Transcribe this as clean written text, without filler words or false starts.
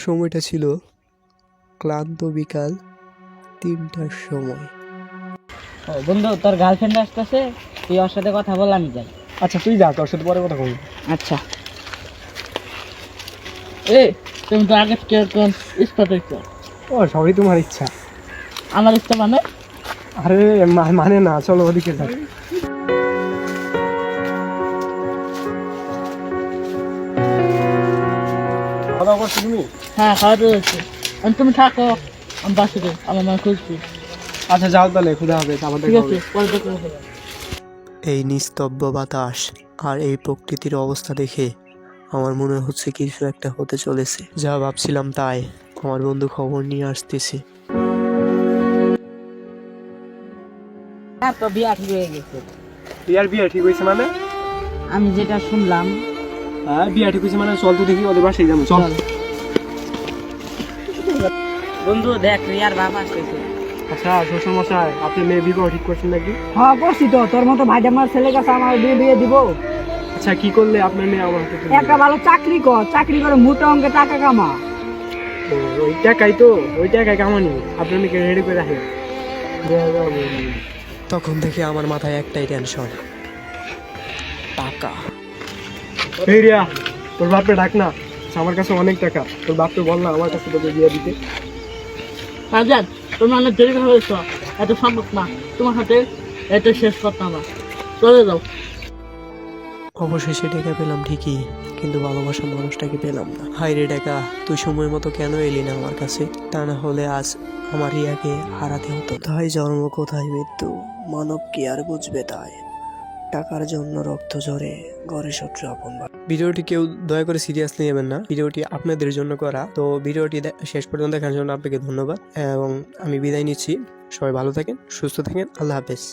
সময়টা ছিল ক্লান্ত বিকাল ৩টার সময়। বন্ধু, তোর গার্লফ্রেন্ড আসতেছে, তুই ওর সাথে কথা বল, আমি যাই। আচ্ছা তুই যা, তোর সাথে পরে কথা বলবো। আচ্ছা। তুমি তো আগে ও সবই তোমার ইচ্ছা। আমার ইচ্ছা মানে? আরে মানে না, চলো ওদিকে যাই। খাওয়া দাওয়া করছো তুমি? হ্যাঁ, খাওয়া দাওয়া হচ্ছে। তুমি থাকো, আমি বাসে যাই, আমার মা খুঁজছি। আচ্ছা যাও তাহলে, খুদা হবে, আবার ঠিক দেখা আছে, হবে। পরে দেখা হবে। এই নিস্তব্ধ বাতাস আর এই প্রকৃতির অবস্থা দেখে আমার মনে হচ্ছে কিছু একটা হতে চলেছে। যা ভাবছিলাম তাই, আমার বন্ধু খবর নিয়ে আসতেছে। হ্যাঁ, তো বিয়া ঠিক হয়ে গেছে। বিয়া ঠিক হয়েছে মানে? আমি যেটা শুনলাম। হ্যাঁ বিয়া ঠিক হয়েছে মানে চল তো দেখি, ওদের বাসায় যাবো, চল। বন্ধু দেখ, রিয়ার বাবা আসতেছে। আচ্ছা শ্বশুর মশাই, আপনি মেয়ে বিবাহ ঠিক করছেন নাকি? হ্যাঁ করছি তো, তোর মতো ভাই আমার ছেলে কাছে আমার বিয়ে দিব। আচ্ছা কি করলে আপনার মেয়ে আমার হাতে তুলবে? একটা ভালো চাকরি কর, চাকরি করে মোটা অঙ্কে টাকা কামা। ও, ওই টাকাই তো, ওই টাকায় কামানি। আপনার মেয়েকে রেডি করে রাখেন। তখন থেকে আমার মাথায় একটাই টেনশন, টাকা। এই রিয়া, তোর বাপকে ডাক না। আচ্ছা, আমার কাছে অনেক টাকা, তোর বাপকে বল না আমার কাছে তোকে বিয়ে দিতে। রাজান, তুমি অনেক দেরি হয়েছ, এত সম্ভব না তোমার হাতে, এটা শেষ করতাম না, চলে যাও। অবশেষে টাকা পেলাম ঠিকই, কিন্তু ভালোবাসার মানুষটাকে পেলাম না। হাই রে টাকা, তুই সময় মতো কেন এলি না আমার কাছে? তা না হলে আজ আমার রিয়াকে হারাতে হতো। তাই জন্ম কোথায় মৃত্যু, মানব কি আর বুঝবে তাই। টাকার জন্য রক্ত ঝরে, ঘরে শত্রু আপন। ভিডিওটি কেউ দয়া করে সিরিয়াসলি নেবেন না, ভিডিওটি আপনাদের জন্য করা। তো ভিডিওটি শেষ পর্যন্ত দেখার জন্য আপনাকে ধন্যবাদ এবং আমি বিদায় নিচ্ছি। সবাই ভালো থাকেন, সুস্থ থাকেন, আল্লাহ হাফেজ।